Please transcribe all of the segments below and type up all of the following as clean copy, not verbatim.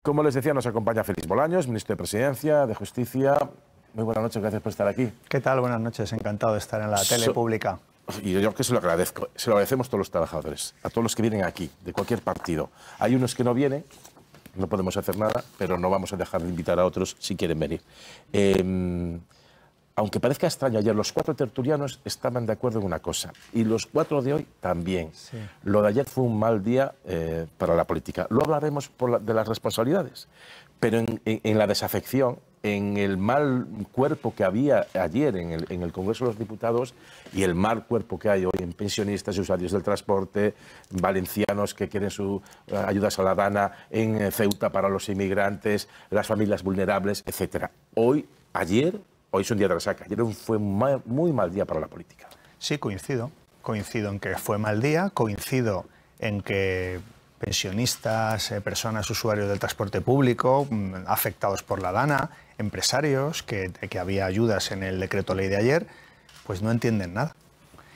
Como les decía, nos acompaña Félix Bolaños, ministro de Presidencia, de Justicia. Muy buenas noches, gracias por estar aquí. ¿Qué tal? Buenas noches, encantado de estar en la tele pública. Y yo que se lo agradezco, se lo agradecemos a todos los trabajadores, a todos los que vienen aquí, de cualquier partido. Hay unos que no vienen, no podemos hacer nada, pero no vamos a dejar de invitar a otros si quieren venir. Aunque parezca extraño, ayer los 4 tertulianos estaban de acuerdo en una cosa, y los 4 de hoy también. Sí. Lo de ayer fue un mal día para la política. Luego hablaremos de las responsabilidades, pero en la desafección, en el mal cuerpo que había ayer en el Congreso de los Diputados y el mal cuerpo que hay hoy en pensionistas y usuarios del transporte, valencianos que quieren su ayuda ciudadana, en Ceuta para los inmigrantes, las familias vulnerables, etc. Hoy es un día de resaca. Ayer fue un muy mal día para la política. Sí, coincido. Coincido en que fue mal día, coincido en que pensionistas, personas usuarios del transporte público, afectados por la DANA, empresarios, que había ayudas en el decreto ley de ayer, pues no entienden nada.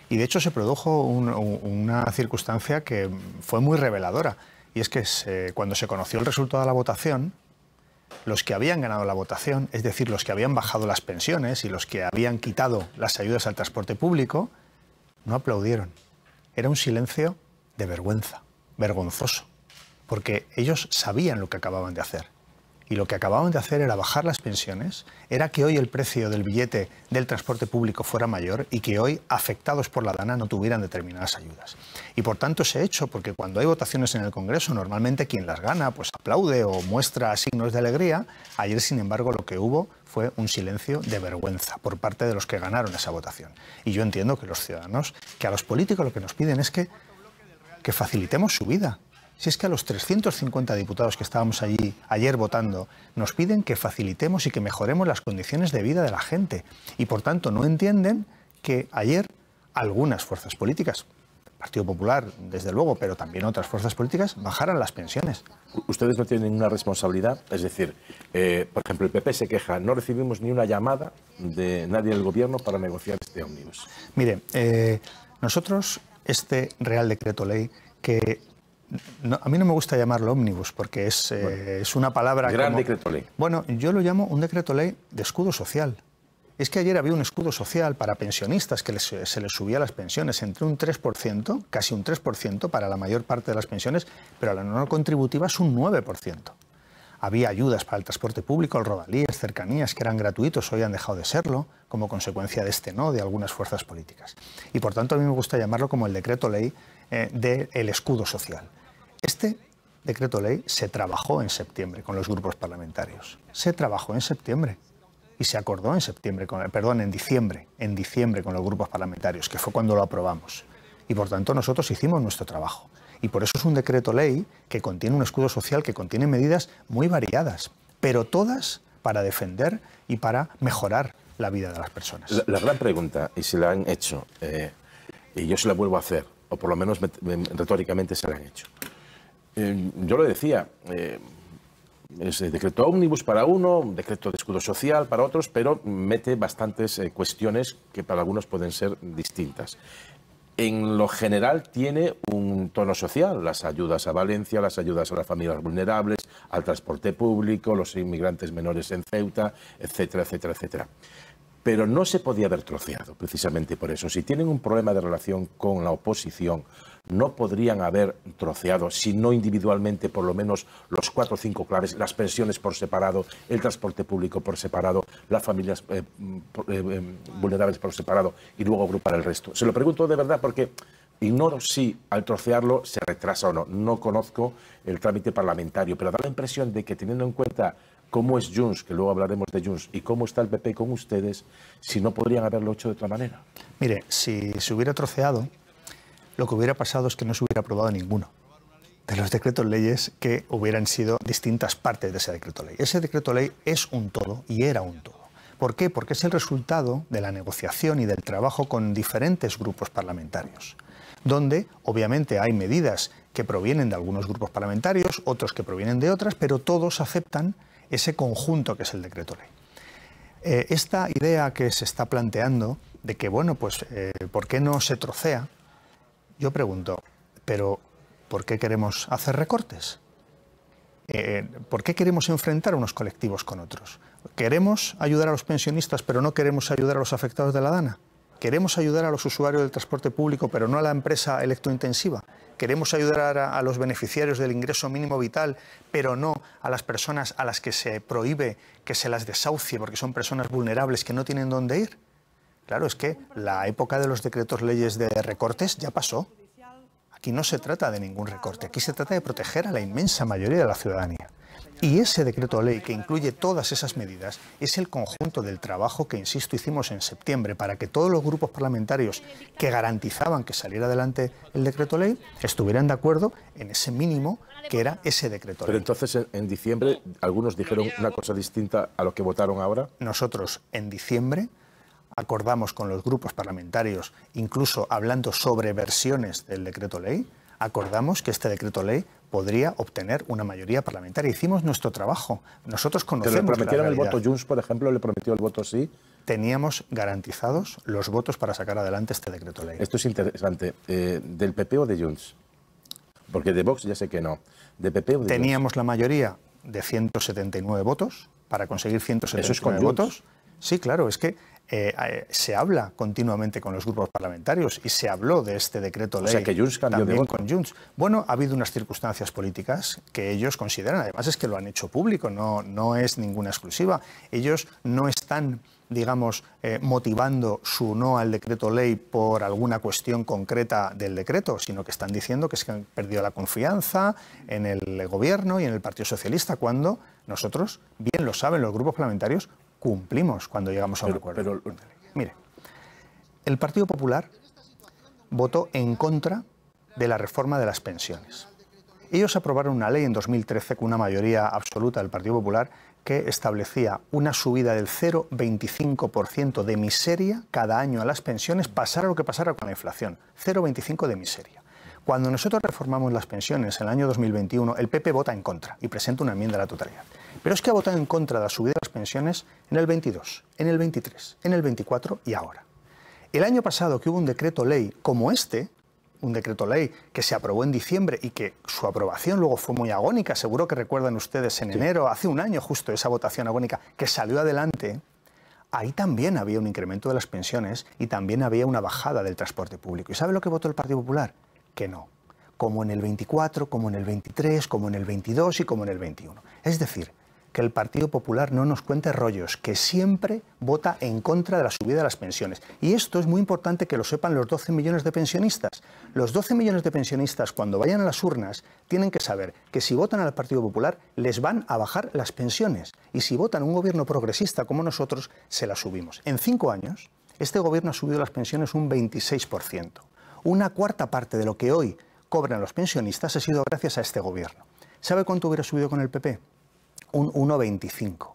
Y de hecho se produjo una circunstancia que fue muy reveladora. Y es que cuando se conoció el resultado de la votación, los que habían ganado la votación, es decir, los que habían bajado las pensiones y los que habían quitado las ayudas al transporte público, no aplaudieron. Era un silencio de vergüenza, vergonzoso, porque ellos sabían lo que acababan de hacer. Y lo que acababan de hacer era bajar las pensiones, era que hoy el precio del billete del transporte público fuera mayor y que hoy, afectados por la DANA, no tuvieran determinadas ayudas. Y por tanto ese hecho, porque cuando hay votaciones en el Congreso, normalmente quien las gana pues aplaude o muestra signos de alegría. Ayer, sin embargo, lo que hubo fue un silencio de vergüenza por parte de los que ganaron esa votación. Y yo entiendo que los ciudadanos, que a los políticos lo que nos piden es que facilitemos su vida. Si es que a los 350 diputados que estábamos allí ayer votando nos piden que facilitemos y que mejoremos las condiciones de vida de la gente. Y por tanto no entienden que ayer algunas fuerzas políticas, el Partido Popular desde luego, pero también otras fuerzas políticas, bajaran las pensiones. Ustedes no tienen una responsabilidad, es decir, por ejemplo el PP se queja, no recibimos ni una llamada de nadie del gobierno para negociar este ómnibus. Mire, nosotros este Real Decreto Ley que... No, a mí no me gusta llamarlo ómnibus porque es una palabra... Gran decreto ley. Bueno, yo lo llamo un decreto ley de escudo social. Es que ayer había un escudo social para pensionistas que se les subía las pensiones entre un 3%, casi un 3% para la mayor parte de las pensiones, pero a la no contributiva es un 9%. Había ayudas para el transporte público, el rodalíes, cercanías, que eran gratuitos, hoy han dejado de serlo, como consecuencia de este no de algunas fuerzas políticas. Y por tanto a mí me gusta llamarlo como el decreto ley del escudo social. Este decreto ley se trabajó en septiembre con los grupos parlamentarios. Se trabajó en septiembre y se acordó en diciembre con los grupos parlamentarios, que fue cuando lo aprobamos. Y por tanto nosotros hicimos nuestro trabajo. Y por eso es un decreto ley que contiene un escudo social, que contiene medidas muy variadas, pero todas para defender y para mejorar la vida de las personas. La gran pregunta, y se la han hecho, y yo se la vuelvo a hacer, o por lo menos retóricamente se la han hecho. Yo le decía, es decreto ómnibus para uno, un decreto de escudo social para otros, pero mete bastantes cuestiones que para algunos pueden ser distintas. En lo general tiene un tono social, las ayudas a Valencia, las ayudas a las familias vulnerables, al transporte público, los inmigrantes menores en Ceuta, etcétera, etcétera, etcétera. Pero no se podía haber troceado, precisamente por eso. Si tienen un problema de relación con la oposición, no podrían haber troceado, si no individualmente, por lo menos los 4 o 5 claves, las pensiones por separado, el transporte público por separado, las familias vulnerables por separado y luego agrupar el resto. Se lo pregunto de verdad porque ignoro si al trocearlo se retrasa o no. No conozco el trámite parlamentario, pero da la impresión de que teniendo en cuenta cómo es Junts, que luego hablaremos de Junts, y cómo está el PP con ustedes, si no podrían haberlo hecho de otra manera. Mire, si se hubiera troceado, lo que hubiera pasado es que no se hubiera aprobado ninguno de los decretos leyes que hubieran sido distintas partes de ese decreto ley. Ese decreto ley es un todo y era un todo. ¿Por qué? Porque es el resultado de la negociación y del trabajo con diferentes grupos parlamentarios, donde obviamente hay medidas que provienen de algunos grupos parlamentarios, otros que provienen de otras, pero todos aceptan ese conjunto que es el decreto ley. Esta idea que se está planteando de que, bueno, pues, ¿por qué no se trocea? Yo pregunto, ¿pero por qué queremos hacer recortes? ¿Por qué queremos enfrentar unos colectivos con otros? ¿Queremos ayudar a los pensionistas pero no queremos ayudar a los afectados de la DANA? ¿Queremos ayudar a los usuarios del transporte público pero no a la empresa electrointensiva? ¿Queremos ayudar a los beneficiarios del ingreso mínimo vital pero no a las personas a las que se prohíbe que se las desahucie porque son personas vulnerables que no tienen dónde ir? Claro, es que la época de los decretos leyes de recortes ya pasó. Aquí no se trata de ningún recorte, aquí se trata de proteger a la inmensa mayoría de la ciudadanía. Y ese decreto ley que incluye todas esas medidas es el conjunto del trabajo que, insisto, hicimos en septiembre para que todos los grupos parlamentarios que garantizaban que saliera adelante el decreto ley estuvieran de acuerdo en ese mínimo que era ese decreto ley. Pero entonces en diciembre algunos dijeron una cosa distinta a lo que votaron ahora. Nosotros en diciembre acordamos con los grupos parlamentarios, incluso hablando sobre versiones del decreto ley, acordamos que este decreto ley podría obtener una mayoría parlamentaria. Hicimos nuestro trabajo. Nosotros conocemos ¿Le prometieron el realidad. voto Junts, por ejemplo? ¿Le prometió el voto sí? Teníamos garantizados los votos para sacar adelante este decreto ley. Esto es interesante. ¿Del PP o de Junts? Porque de Vox ya sé que no. ¿De PP o de Teníamos Junts? la mayoría de 179 votos para conseguir 179 ¿Eso es con votos. Junts? Sí, claro, es que se habla continuamente con los grupos parlamentarios y se habló de este decreto ley. O sea, que Junts cambió de también voto. con Junts. Bueno, ha habido unas circunstancias políticas que ellos consideran, además es que lo han hecho público, no es ninguna exclusiva. Ellos no están, digamos, motivando su no al decreto ley por alguna cuestión concreta del decreto, sino que están diciendo que es que han perdido la confianza en el gobierno y en el Partido Socialista, cuando nosotros, bien lo saben los grupos parlamentarios, cumplimos cuando llegamos a un acuerdo. Mire, el Partido Popular votó en contra de la reforma de las pensiones. Ellos aprobaron una ley en 2013 con una mayoría absoluta del Partido Popular que establecía una subida del 0,25% de miseria cada año a las pensiones, pasara lo que pasara con la inflación. 0,25% de miseria. Cuando nosotros reformamos las pensiones en el año 2021, el PP vota en contra y presenta una enmienda a la totalidad. Pero es que ha votado en contra de la subida de las pensiones en el 22, en el 23, en el 24 y ahora. El año pasado que hubo un decreto ley como este, un decreto ley que se aprobó en diciembre y que su aprobación luego fue muy agónica, seguro que recuerdan ustedes en enero, hace un año justo esa votación agónica que salió adelante, ahí también había un incremento de las pensiones y también había una bajada del transporte público. ¿Y sabe lo que votó el Partido Popular? Que no. Como en el 24, como en el 23, como en el 22 y como en el 21. Es decir, que el Partido Popular no nos cuente rollos, que siempre vota en contra de la subida de las pensiones. Y esto es muy importante que lo sepan los 12 millones de pensionistas. Los 12 millones de pensionistas, cuando vayan a las urnas, tienen que saber que si votan al Partido Popular, les van a bajar las pensiones. Y si votan un gobierno progresista como nosotros, se las subimos. En 5 años, este gobierno ha subido las pensiones un 26%. Una cuarta parte de lo que hoy cobran los pensionistas ha sido gracias a este gobierno. ¿Sabe cuánto hubiera subido con el PP? Un 1,25.